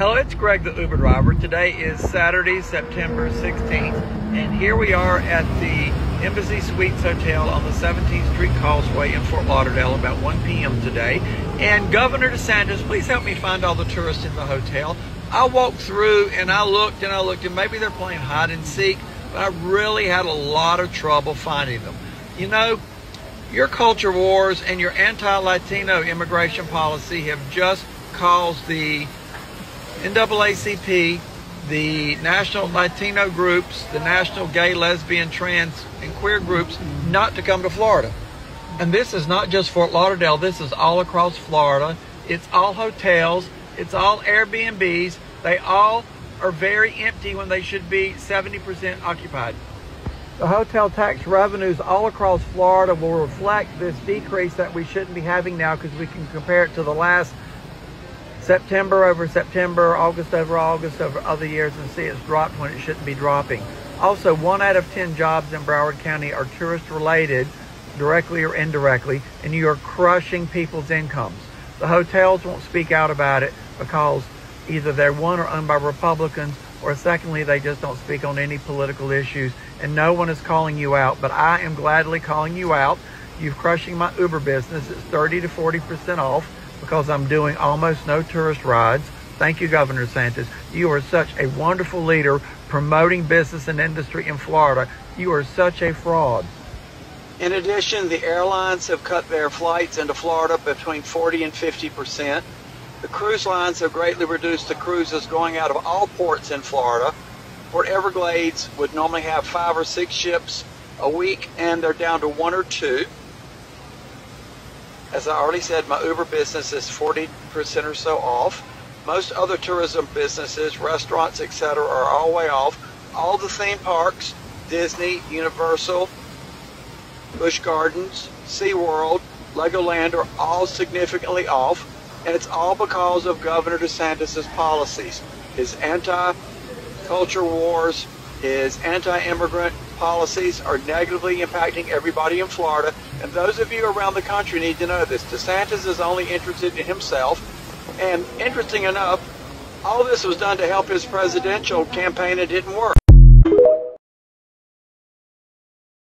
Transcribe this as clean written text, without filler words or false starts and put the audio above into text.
Hello, it's Greg the Uber driver. Today is Saturday, September 16th, and here we are at the Embassy Suites Hotel on the 17th Street Causeway in Fort Lauderdale about 1 p.m. today. And Governor DeSantis, please help me find all the tourists in the hotel. I walked through and I looked and maybe they're playing hide and seek, but I really had a lot of trouble finding them. You know, your culture wars and your anti-Latino immigration policy have just caused the NAACP, the national Latino groups, the national gay, lesbian, trans, and queer groups not to come to Florida. And this is not just Fort Lauderdale, this is all across Florida. It's all hotels, it's all Airbnbs. They all are very empty when they should be 70% occupied. The hotel tax revenues all across Florida will reflect this decrease that we shouldn't be having now, because we can compare it to the last September over September, August over other years, and see it's dropped when it shouldn't be dropping. Also, 1 out of 10 jobs in Broward County are tourist related, directly or indirectly, and you are crushing people's incomes. The hotels won't speak out about it because either they're or owned by Republicans, or secondly, they just don't speak on any political issues, and no one is calling you out, but I am gladly calling you out. You're crushing my Uber business. It's 30 to 40% off because I'm doing almost no tourist rides. Thank you, Governor DeSantis. You are such a wonderful leader promoting business and industry in Florida. You are such a fraud. In addition, the airlines have cut their flights into Florida between 40 and 50%. The cruise lines have greatly reduced the cruises going out of all ports in Florida. Port Everglades would normally have 5 or 6 ships a week, and they're down to 1 or 2. As I already said, my Uber business is 40% or so off. Most other tourism businesses, restaurants, etc., are all way off. All the theme parks, Disney, Universal, Busch Gardens, SeaWorld, Legoland, are all significantly off. And it's all because of Governor DeSantis' policies. His anti-culture wars, his anti-immigrant policies are negatively impacting everybody in Florida. And those of you around the country need to know this. DeSantis is only interested in himself. And interesting enough, all this was done to help his presidential campaign. It didn't work.